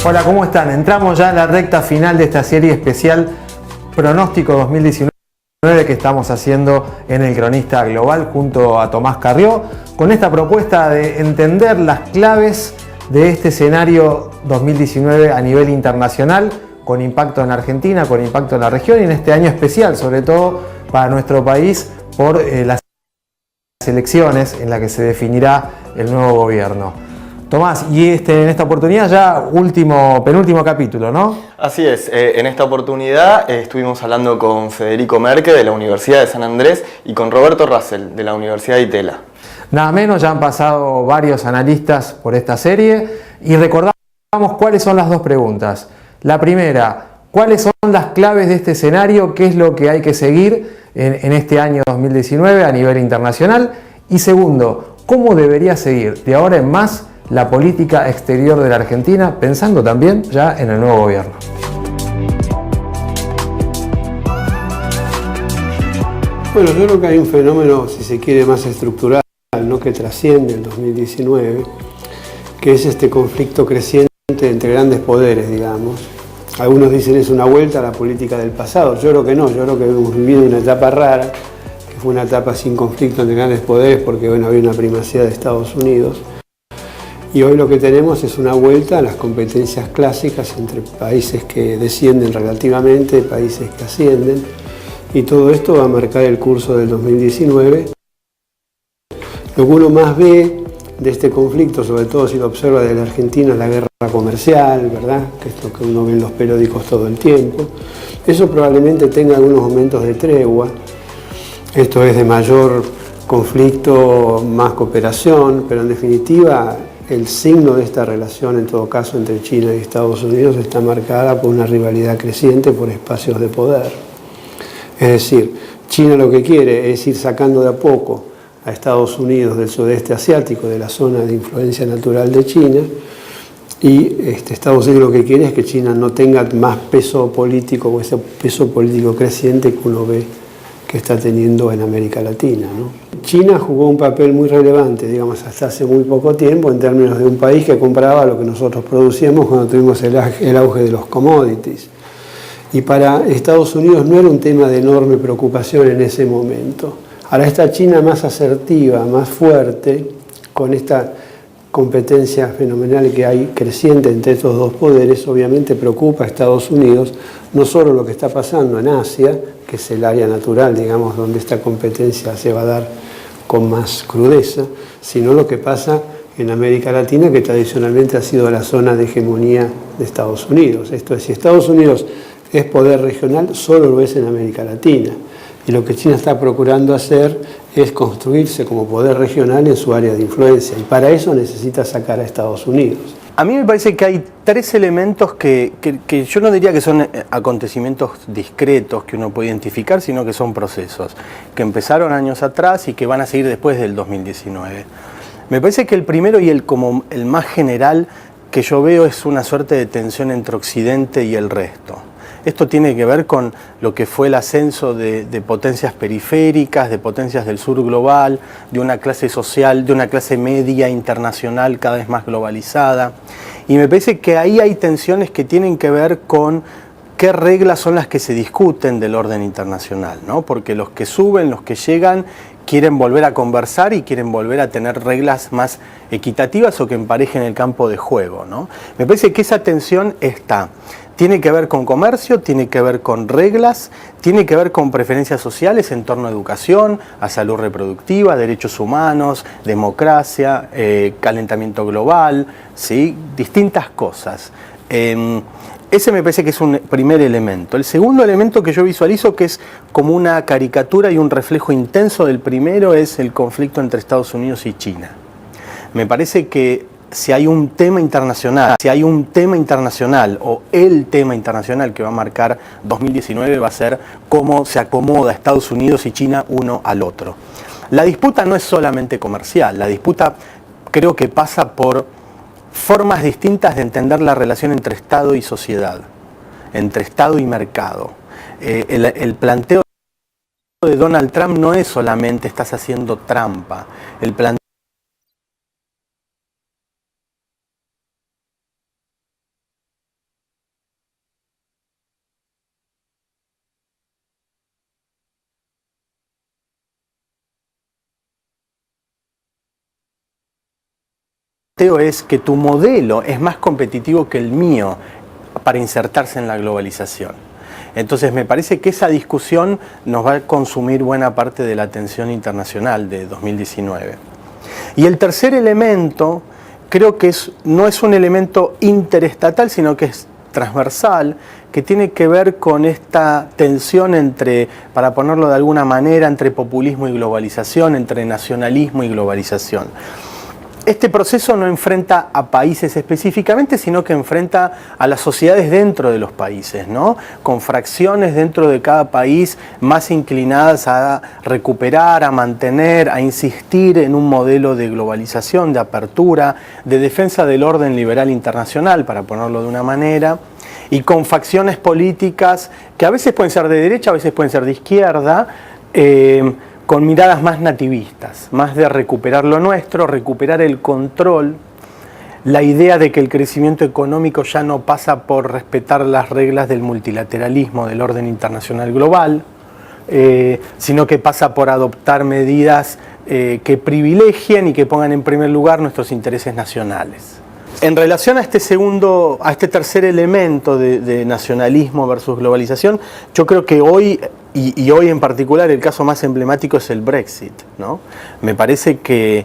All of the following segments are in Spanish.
Hola, ¿cómo están? Entramos ya en la recta final de esta serie especial Pronóstico 2019 que estamos haciendo en El Cronista Global junto a Tomás Carrió, con esta propuesta de entender las claves de este escenario 2019 a nivel internacional, con impacto en Argentina, con impacto en la región y en este año especial, sobre todo para nuestro país, por las elecciones en las que se definirá el nuevo gobierno. Tomás, y en esta oportunidad ya penúltimo capítulo, ¿no? Así es, en esta oportunidad estuvimos hablando con Federico Merque de la Universidad de San Andrés y con Roberto Russell de la Universidad de Itela. Nada menos, ya han pasado varios analistas por esta serie y recordamos cuáles son las dos preguntas. La primera, ¿cuáles son las claves de este escenario? ¿Qué es lo que hay que seguir en este año 2019 a nivel internacional? Y segundo, ¿cómo debería seguir de ahora en más la política exterior de la Argentina, pensando también ya en el nuevo gobierno? Bueno, yo creo que hay un fenómeno, si se quiere, más estructural, ¿no?, que trasciende el 2019, que es este conflicto creciente entre grandes poderes, digamos. Algunos dicen es una vuelta a la política del pasado. Yo creo que no, yo creo que hemos vivido una etapa rara, que fue una etapa sin conflicto entre grandes poderes porque, bueno, había una primacía de Estados Unidos. Y hoy lo que tenemos es una vuelta a las competencias clásicas entre países que descienden relativamente, países que ascienden, y todo esto va a marcar el curso del 2019. Lo que uno más ve de este conflicto, sobre todo si lo observa de la Argentina, es la guerra comercial, ¿verdad?, que es lo que uno ve en los periódicos todo el tiempo. Eso probablemente tenga algunos momentos de tregua. Esto es de mayor conflicto, más cooperación, pero en definitiva el signo de esta relación, en todo caso, entre China y Estados Unidos está marcada por una rivalidad creciente por espacios de poder. Es decir, China lo que quiere es ir sacando de a poco a Estados Unidos del sudeste asiático, de la zona de influencia natural de China, y Estados Unidos lo que quiere es que China no tenga más peso político o ese peso político creciente que uno ve que está teniendo en América Latina, ¿no? China jugó un papel muy relevante, digamos, hasta hace muy poco tiempo, en términos de un país que compraba lo que nosotros producíamos cuando tuvimos el auge de los commodities. Y para Estados Unidos no era un tema de enorme preocupación en ese momento. Ahora esta China más asertiva, más fuerte, con esta competencia fenomenal que hay creciente entre estos dos poderes, obviamente preocupa a Estados Unidos, no solo lo que está pasando en Asia, que es el área natural, digamos, donde esta competencia se va a dar con más crudeza, sino lo que pasa en América Latina, que tradicionalmente ha sido la zona de hegemonía de Estados Unidos. Esto es, si Estados Unidos es poder regional, solo lo es en América Latina. Y lo que China está procurando hacer es construirse como poder regional en su área de influencia. Y para eso necesita sacar a Estados Unidos. A mí me parece que hay tres elementos que yo no diría que son acontecimientos discretos que uno puede identificar, sino que son procesos que empezaron años atrás y que van a seguir después del 2019. Me parece que el primero y el más general que yo veo es una suerte de tensión entre Occidente y el resto. Esto tiene que ver con lo que fue el ascenso de potencias periféricas, de potencias del sur global, de una clase social, de una clase media internacional cada vez más globalizada. Y me parece que ahí hay tensiones que tienen que ver con qué reglas son las que se discuten del orden internacional, ¿no? Porque los que suben, los que llegan, quieren volver a conversar y quieren volver a tener reglas más equitativas o que emparejen el campo de juego, ¿no? Me parece que esa tensión está. Tiene que ver con comercio, tiene que ver con reglas, tiene que ver con preferencias sociales en torno a educación, a salud reproductiva, derechos humanos, democracia, calentamiento global, ¿sí? Distintas cosas. Ese me parece que es un primer elemento. El segundo elemento que yo visualizo, que es como una caricatura y un reflejo intenso del primero, es el conflicto entre Estados Unidos y China. Me parece que si hay un tema internacional o el tema internacional que va a marcar 2019 va a ser cómo se acomoda Estados Unidos y China uno al otro. La disputa no es solamente comercial, la disputa creo que pasa por formas distintas de entender la relación entre Estado y sociedad, entre Estado y mercado. El planteo de Donald Trump no es solamente estás haciendo trampa, el planteo es que tu modelo es más competitivo que el mío para insertarse en la globalización. Entonces me parece que esa discusión nos va a consumir buena parte de la atención internacional de 2019. Y el tercer elemento, creo que no es un elemento interestatal, sino que es transversal, que tiene que ver con esta tensión entre, para ponerlo de alguna manera, entre populismo y globalización, entre nacionalismo y globalización. Este proceso no enfrenta a países específicamente, sino que enfrenta a las sociedades dentro de los países, ¿no? Con fracciones dentro de cada país más inclinadas a recuperar, a mantener, a insistir en un modelo de globalización, de apertura, de defensa del orden liberal internacional, para ponerlo de una manera, y con facciones políticas que a veces pueden ser de derecha, a veces pueden ser de izquierda, con miradas más nativistas, más de recuperar lo nuestro, recuperar el control, la idea de que el crecimiento económico ya no pasa por respetar las reglas del multilateralismo, del orden internacional global, sino que pasa por adoptar medidas que privilegien y que pongan en primer lugar nuestros intereses nacionales. En relación a este tercer elemento de nacionalismo versus globalización, yo creo que hoy, y hoy en particular, el caso más emblemático es el Brexit, ¿no? Me parece que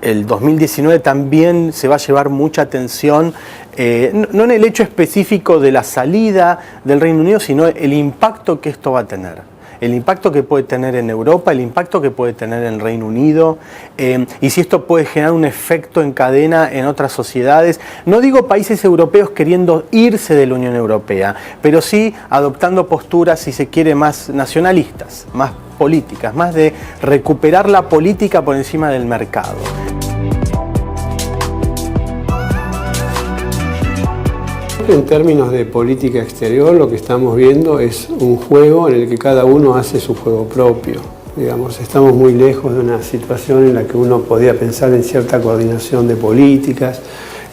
el 2019 también se va a llevar mucha atención, no en el hecho específico de la salida del Reino Unido, sino el impacto que esto va a tener. El impacto que puede tener en Europa, el impacto que puede tener en el Reino Unido, y si esto puede generar un efecto en cadena en otras sociedades. No digo países europeos queriendo irse de la Unión Europea, pero sí adoptando posturas, si se quiere, más nacionalistas, más políticas, más de recuperar la política por encima del mercado. En términos de política exterior, lo que estamos viendo es un juego en el que cada uno hace su juego propio. Digamos, estamos muy lejos de una situación en la que uno podía pensar en cierta coordinación de políticas,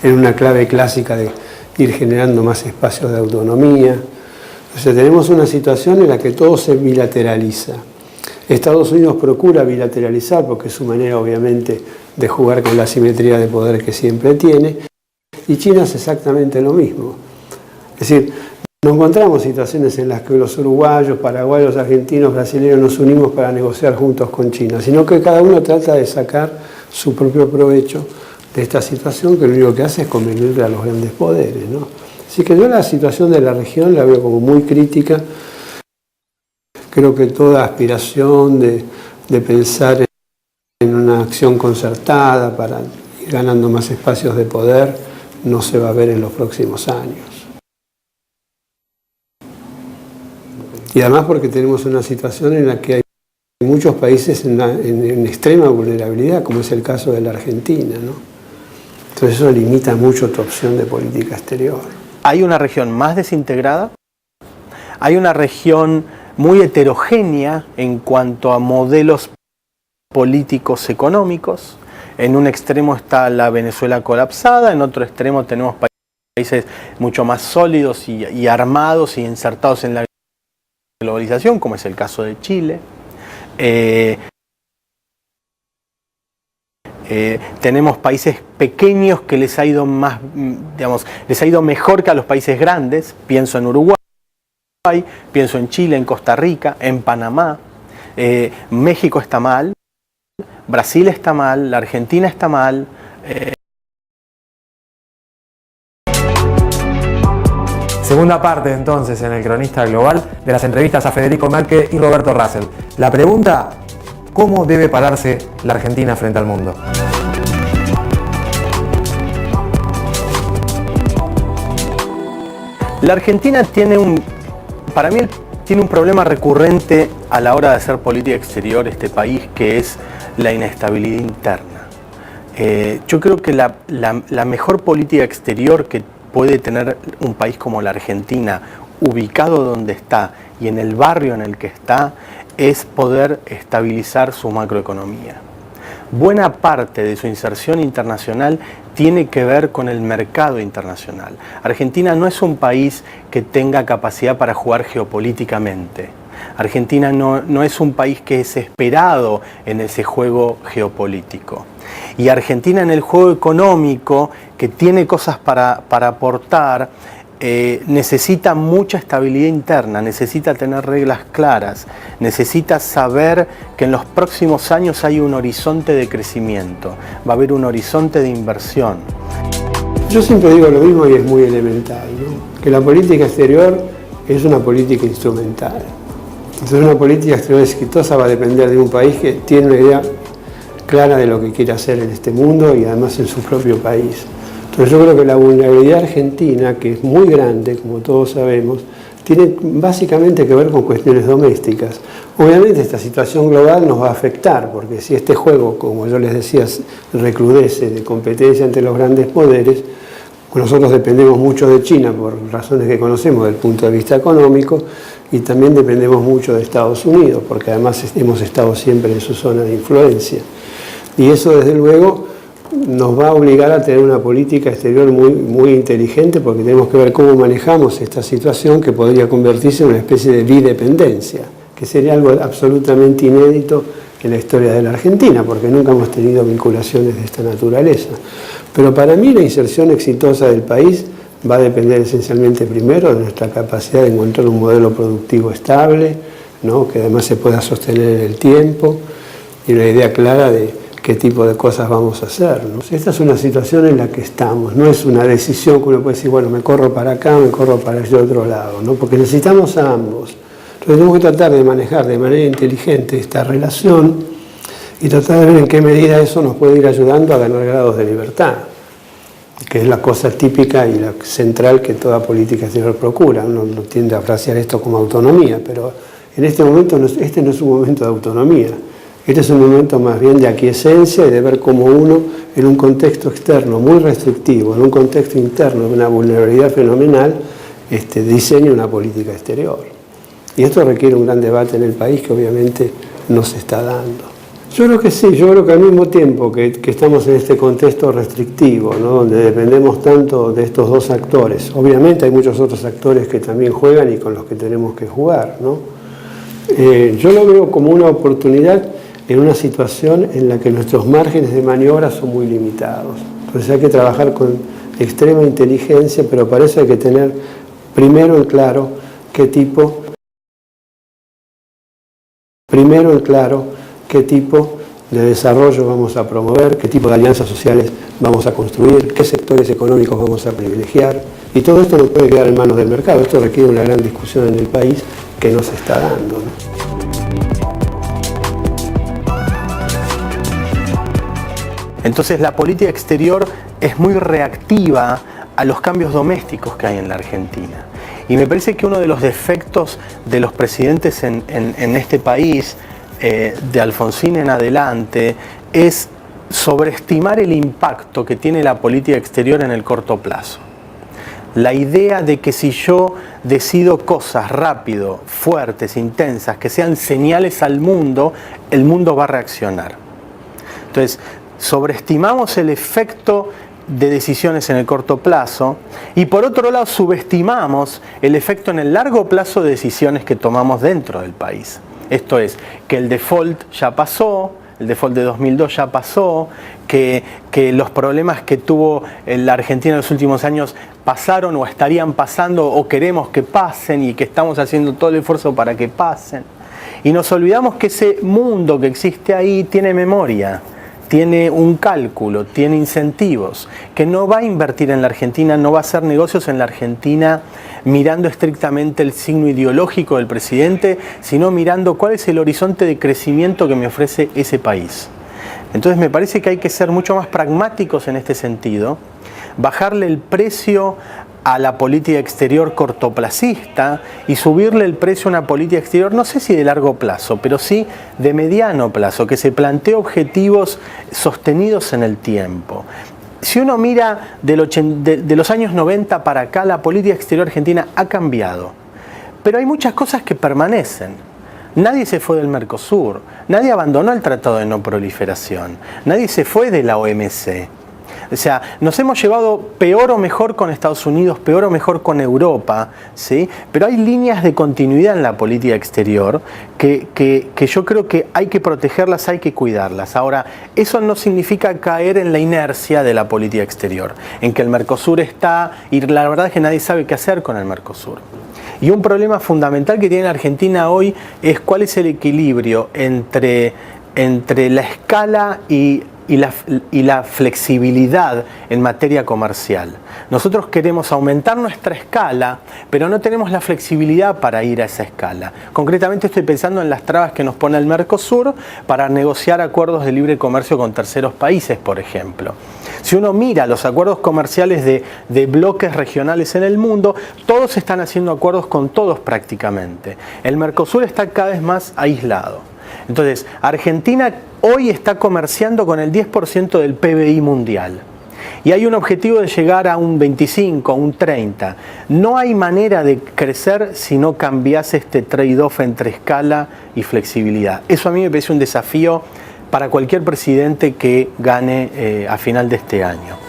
en una clave clásica de ir generando más espacios de autonomía. Entonces tenemos una situación en la que todo se bilateraliza. Estados Unidos procura bilateralizar porque es su manera, obviamente, de jugar con la asimetría de poder que siempre tiene. Y China es exactamente lo mismo. Es decir, no encontramos situaciones en las que los uruguayos, paraguayos, argentinos, brasileños nos unimos para negociar juntos con China, sino que cada uno trata de sacar su propio provecho de esta situación, que lo único que hace es convenirle a los grandes poderes, ¿no? Así que yo la situación de la región la veo como muy crítica. Creo que toda aspiración de pensar en una acción concertada para ir ganando más espacios de poder no se va a ver en los próximos años. Y además porque tenemos una situación en la que hay muchos países en extrema vulnerabilidad, como es el caso de la Argentina, ¿no? Entonces eso limita mucho tu opción de política exterior. Hay una región más desintegrada, hay una región muy heterogénea en cuanto a modelos políticos económicos. En un extremo está la Venezuela colapsada, en otro extremo tenemos países mucho más sólidos y armados y insertados en la globalización, como es el caso de Chile. Tenemos países pequeños que les ha ido más, digamos, les ha ido mejor que a los países grandes. Pienso en Uruguay, pienso en Chile, en Costa Rica, en Panamá. México está mal, Brasil está mal, la Argentina está mal. Segunda parte entonces en el Cronista Global de las entrevistas a Federico Merke y Roberto Russell. La pregunta: ¿cómo debe pararse la Argentina frente al mundo? La Argentina para mí tiene un problema recurrente a la hora de hacer política exterior este país, que es la inestabilidad interna. Yo creo que la mejor política exterior que puede tener un país como la Argentina, ubicado donde está y en el barrio en el que está, es poder estabilizar su macroeconomía. Buena parte de su inserción internacional tiene que ver con el mercado internacional. Argentina no es un país que tenga capacidad para jugar geopolíticamente. Argentina no es un país que es esperado en ese juego geopolítico. Y Argentina en el juego económico, que tiene cosas para aportar, necesita mucha estabilidad interna, necesita tener reglas claras, necesita saber que en los próximos años hay un horizonte de crecimiento, va a haber un horizonte de inversión. Yo siempre digo lo mismo y es muy elemental, ¿no? Que la política exterior es una política instrumental. Entonces una política exterior exitosa va a depender de un país que tiene una idea clara de lo que quiere hacer en este mundo y además en su propio país. Entonces yo creo que la vulnerabilidad argentina, que es muy grande, como todos sabemos, tiene básicamente que ver con cuestiones domésticas. Obviamente esta situación global nos va a afectar, porque si este juego, como yo les decía, recrudece de competencia entre los grandes poderes, nosotros dependemos mucho de China por razones que conocemos desde el punto de vista económico, y también dependemos mucho de Estados Unidos, porque además hemos estado siempre en su zona de influencia. Y eso desde luego nos va a obligar a tener una política exterior muy inteligente, porque tenemos que ver cómo manejamos esta situación que podría convertirse en una especie de bidependencia, que sería algo absolutamente inédito en la historia de la Argentina, porque nunca hemos tenido vinculaciones de esta naturaleza. Pero para mí la inserción exitosa del país va a depender esencialmente primero de nuestra capacidad de encontrar un modelo productivo estable, ¿no? Que además se pueda sostener en el tiempo, y una idea clara de qué tipo de cosas vamos a hacer, ¿no? Esta es una situación en la que estamos, no es una decisión que uno puede decir, bueno, me corro para acá, me corro para ese otro lado, ¿no? Porque necesitamos a ambos. Entonces tenemos que tratar de manejar de manera inteligente esta relación y tratar de ver en qué medida eso nos puede ir ayudando a ganar grados de libertad, que es la cosa típica y la central que toda política exterior procura. Uno no tiende a frasear esto como autonomía, pero en este momento este no es un momento de autonomía. Este es un momento más bien de aquiescencia y de ver cómo uno, en un contexto externo muy restrictivo, en un contexto interno de una vulnerabilidad fenomenal, diseña una política exterior. Y esto requiere un gran debate en el país que obviamente no se está dando. Yo creo que sí, yo creo que al mismo tiempo que estamos en este contexto restrictivo, ¿no? Donde dependemos tanto de estos dos actores, obviamente hay muchos otros actores que también juegan y con los que tenemos que jugar, ¿no? Yo lo veo como una oportunidad en una situación en la que nuestros márgenes de maniobra son muy limitados. Entonces hay que trabajar con extrema inteligencia, pero para eso hay que tener primero en claro qué tipo de desarrollo vamos a promover, qué tipo de alianzas sociales vamos a construir, qué sectores económicos vamos a privilegiar. Y todo esto no puede quedar en manos del mercado. Esto requiere una gran discusión en el país que no se está dando, ¿no? Entonces la política exterior es muy reactiva a los cambios domésticos que hay en la Argentina. Y me parece que uno de los defectos de los presidentes en este país, de Alfonsín en adelante, es sobreestimar el impacto que tiene la política exterior en el corto plazo. La idea de que si yo decido cosas rápido, fuertes, intensas, que sean señales al mundo, el mundo va a reaccionar. Entonces, sobreestimamos el efecto de decisiones en el corto plazo y por otro lado subestimamos el efecto en el largo plazo de decisiones que tomamos dentro del país. Esto es, que el default ya pasó, el default de 2002 ya pasó, que los problemas que tuvo la Argentina en los últimos años pasaron o estarían pasando o queremos que pasen y que estamos haciendo todo el esfuerzo para que pasen. Y nos olvidamos que ese mundo que existe ahí tiene memoria, tiene un cálculo, tiene incentivos, que no va a invertir en la Argentina, no va a hacer negocios en la Argentina mirando estrictamente el signo ideológico del presidente, sino mirando cuál es el horizonte de crecimiento que me ofrece ese país. Entonces me parece que hay que ser mucho más pragmáticos en este sentido, bajarle el precio a la política exterior cortoplacista y subirle el precio a una política exterior, no sé si de largo plazo, pero sí de mediano plazo, que se plantee objetivos sostenidos en el tiempo. Si uno mira de los años 90 para acá, la política exterior argentina ha cambiado, pero hay muchas cosas que permanecen. Nadie se fue del Mercosur, nadie abandonó el Tratado de No Proliferación, nadie se fue de la OMC. O sea, nos hemos llevado peor o mejor con Estados Unidos, peor o mejor con Europa, ¿sí? Pero hay líneas de continuidad en la política exterior que yo creo que hay que protegerlas, hay que cuidarlas. Ahora, eso no significa caer en la inercia de la política exterior, en que el Mercosur está, y la verdad es que nadie sabe qué hacer con el Mercosur. Y un problema fundamental que tiene Argentina hoy es cuál es el equilibrio entre la escala y la flexibilidad en materia comercial. Nosotros queremos aumentar nuestra escala, pero no tenemos la flexibilidad para ir a esa escala. Concretamente estoy pensando en las trabas que nos pone el Mercosur para negociar acuerdos de libre comercio con terceros países, por ejemplo. Si uno mira los acuerdos comerciales de bloques regionales en el mundo, todos están haciendo acuerdos con todos prácticamente. El Mercosur está cada vez más aislado. Entonces, Argentina hoy está comerciando con el 10% del PBI mundial. Y hay un objetivo de llegar a un 25, a un 30. No hay manera de crecer si no cambias este trade-off entre escala y flexibilidad. Eso a mí me parece un desafío para cualquier presidente que gane a final de este año.